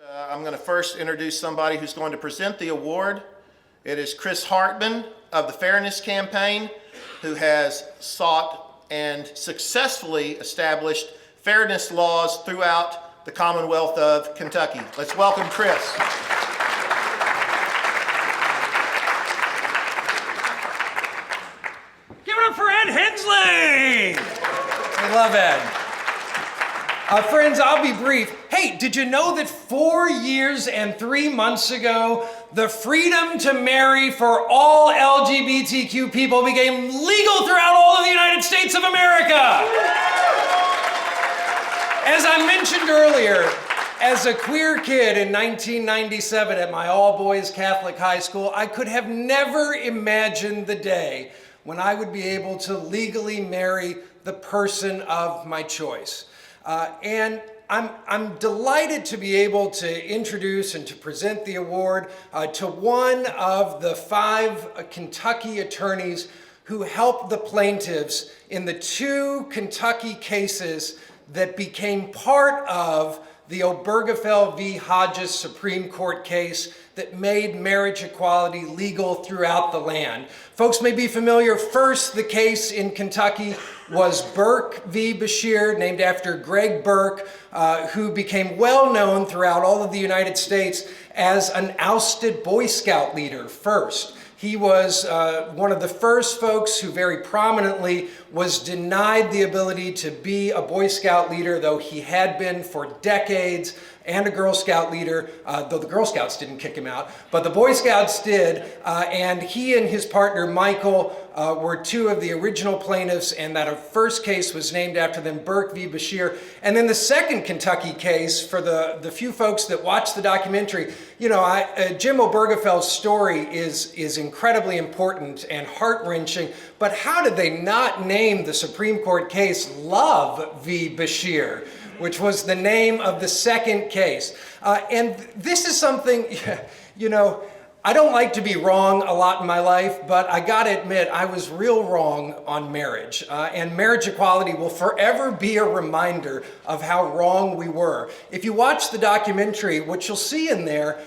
I'm going to first introduce somebody who's going to present the award. It is Chris Hartman of the Fairness Campaign, who has sought and successfully established fairness laws throughout the Commonwealth of Kentucky. Let's welcome Chris. Give it up for Ed Hensley! I love Ed. Friends, I'll be brief. Hey, did you know that 4 years and 3 months ago, the freedom to marry for all LGBTQ people became legal throughout all of the United States of America? As I mentioned earlier, as a queer kid in 1997 at my all-boys Catholic high school, I could have never imagined the day when I would be able to legally marry the person of my choice. And I'm delighted to be able to introduce and to present the award to one of the 5 Kentucky attorneys who helped the plaintiffs in the 2 Kentucky cases that became part of the Obergefell v. Hodges Supreme Court case that made marriage equality legal throughout the land. Folks may be familiar. First, the case in Kentucky was Burke v. Bashir, named after Greg Burke, who became well known throughout all of the United States as an ousted Boy Scout leader first. He was one of the first folks who very prominently was denied the ability to be a Boy Scout leader, though he had been for decades, and a Girl Scout leader, though the Girl Scouts didn't kick him out, but the Boy Scouts did, and he and his partner Michael were 2 of the original plaintiffs, and that first case was named after them, Burke v. Bashir. And then the second Kentucky case, for the few folks that watched the documentary, you know, Jim Obergefell's story is incredibly important and heart-wrenching, but how did they not name the Supreme Court case Love v. Bashir, which was the name of the second case? And this is something, you know, I don't like to be wrong a lot in my life, but I gotta admit, I was real wrong on marriage. And marriage equality will forever be a reminder of how wrong we were. If you watch the documentary, what you'll see in there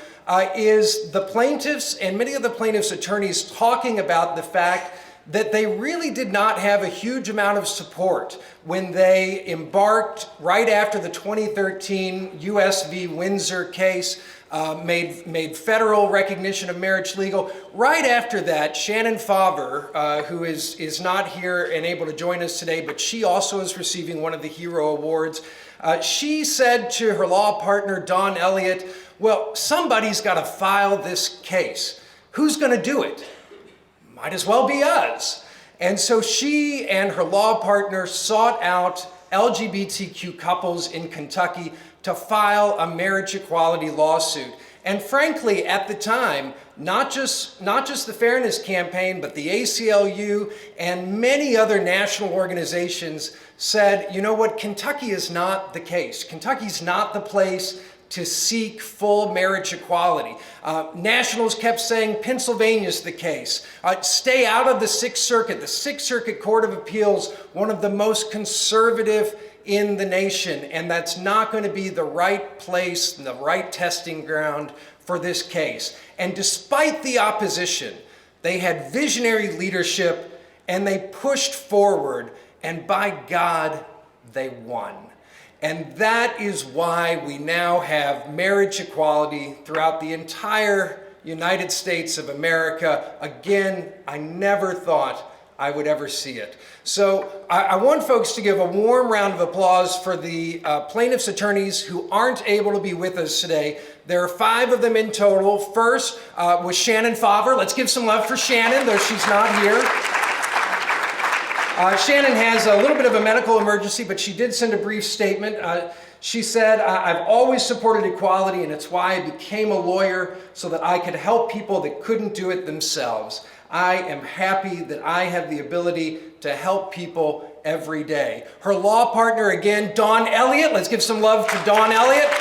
is the plaintiffs and many of the plaintiffs' attorneys talking about the fact that they really did not have a huge amount of support when they embarked right after the 2013 U.S. v. Windsor case made federal recognition of marriage legal. Right after that, Shannon Fauber, who is not here and able to join us today, but she also is receiving one of the Hero Awards, she said to her law partner, Don Elliott, well, somebody's got to file this case. Who's going to do it? Might as well be us. And so she and her law partner sought out LGBTQ couples in Kentucky to file a marriage equality lawsuit. And frankly, at the time, not just the Fairness Campaign, but the ACLU and many other national organizations said, you know what, Kentucky is not the case. Kentucky's not the place to seek full marriage equality. Nationals kept saying Pennsylvania's the case. Stay out of the Sixth Circuit. The Sixth Circuit Court of Appeals, one of the most conservative in the nation, and that's not going to be the right place and the right testing ground for this case. And despite the opposition, they had visionary leadership and they pushed forward, and by God, they won. And that is why we now have marriage equality throughout the entire United States of America. Again, I never thought I would ever see it. So I want folks to give a warm round of applause for the plaintiffs' attorneys who aren't able to be with us today. There are 5 of them in total. First was Shannon Favre. Let's give some love for Shannon, though she's not here. Shannon has a little bit of a medical emergency, but she did send a brief statement. She said, I've always supported equality, and it's why I became a lawyer, so that I could help people that couldn't do it themselves. I am happy that I have the ability to help people every day. Her law partner, again, Don Elliott. Let's give some love to Don Elliott.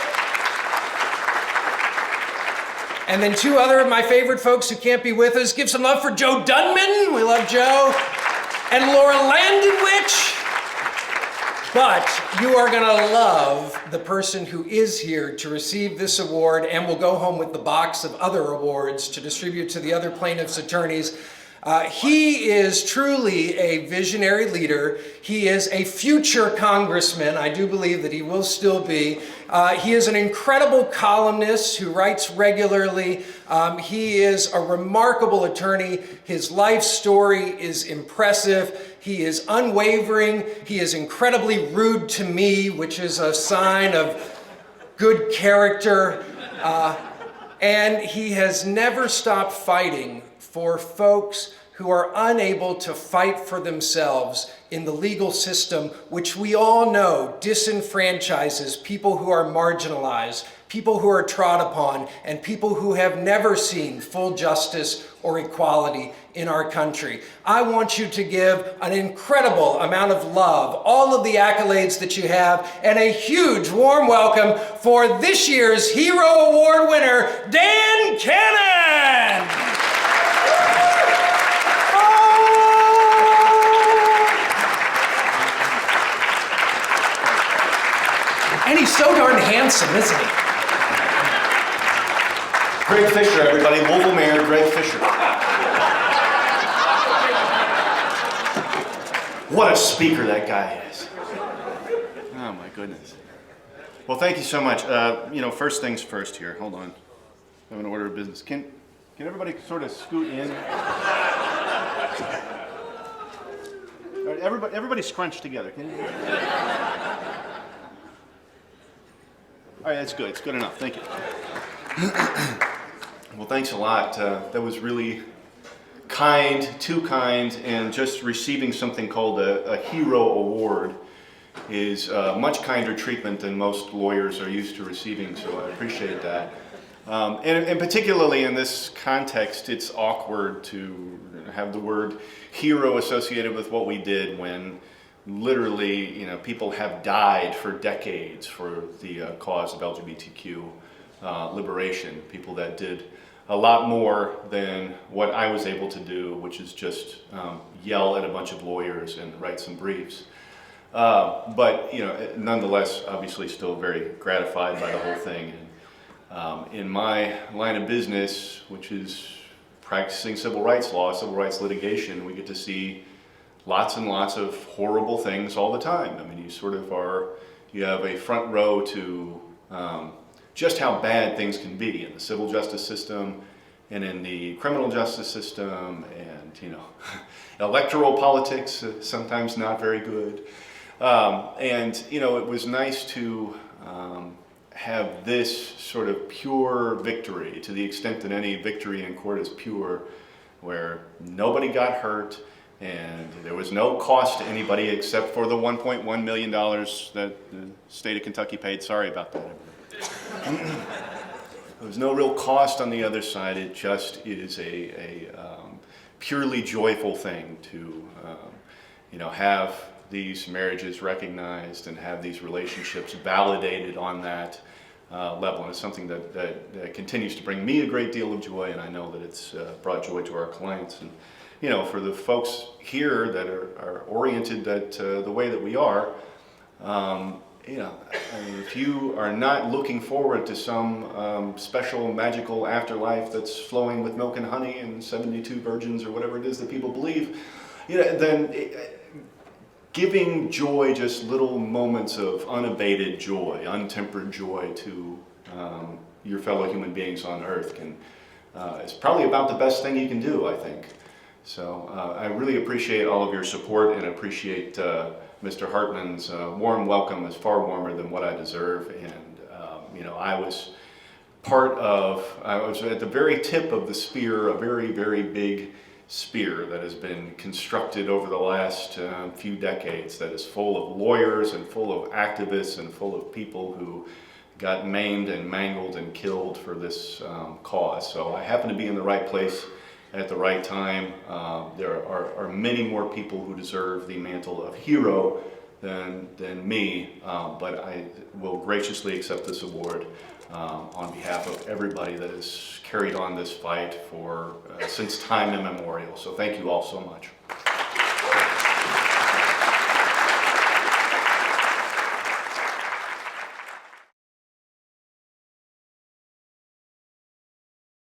And then 2 other of my favorite folks who can't be with us. Give some love for Joe Dunman. We love Joe. And Laura Landenwich. But you are gonna love the person who is here to receive this award and will go home with the box of other awards to distribute to the other plaintiffs' attorneys. He is truly a visionary leader. He is a future congressman. I do believe that he will still be. He is an incredible columnist who writes regularly. He is a remarkable attorney. His life story is impressive. He is unwavering. He is incredibly rude to me, which is a sign of good character. And he has never stopped fighting for folks who are unable to fight for themselves in the legal system, which we all know disenfranchises people who are marginalized, people who are trod upon, and people who have never seen full justice or equality in our country. I want you to give an incredible amount of love, all of the accolades that you have, and a huge warm welcome for this year's Hero Award winner, Dan Cannon! And he's so darn handsome, isn't he? Greg Fisher, everybody. Louisville Mayor Greg Fisher. What a speaker that guy is. Oh my goodness. Well, thank you so much. First things first here. Hold on. I have an order of business. Can everybody sort of scoot in? All right, everybody scrunch together. Can you? All right, that's good. It's good enough. Thank you. Well, thanks a lot. That was really kind, too kind, and just receiving something called a Hero Award is much kinder treatment than most lawyers are used to receiving, so I appreciate that. And particularly in this context, it's awkward to have the word hero associated with what we did when literally, people have died for decades for the cause of LGBTQ liberation. People that did a lot more than what I was able to do, which is just yell at a bunch of lawyers and write some briefs. But nonetheless, obviously still very gratified by the whole thing. And in my line of business, which is practicing civil rights law, civil rights litigation, we get to see lots and lots of horrible things all the time. I mean, you have a front row to just how bad things can be in the civil justice system and in the criminal justice system, and electoral politics, sometimes not very good. It was nice to have this sort of pure victory, to the extent that any victory in court is pure, where nobody got hurt, and there was no cost to anybody except for the $1.1 million that the state of Kentucky paid. Sorry about that. There was no real cost on the other side. It just is a purely joyful thing to have these marriages recognized and have these relationships validated on that level. And it's something that continues to bring me a great deal of joy, and I know that it's brought joy to our clients. And for the folks here that are oriented the way that we are, if you are not looking forward to some special magical afterlife that's flowing with milk and honey and 72 virgins or whatever it is that people believe, then giving joy, just little moments of unabated joy, untempered joy to your fellow human beings on earth is probably about the best thing you can do, I think. So I really appreciate all of your support and appreciate Mr. Hartman's warm welcome. Is far warmer than what I deserve. And, I was at the very tip of the spear, a very, very big spear that has been constructed over the last few decades, that is full of lawyers and full of activists and full of people who got maimed and mangled and killed for this cause. So I happen to be in the right place at the right time. There are many more people who deserve the mantle of hero than me, but I will graciously accept this award on behalf of everybody that has carried on this fight for since time immemorial. So thank you all so much.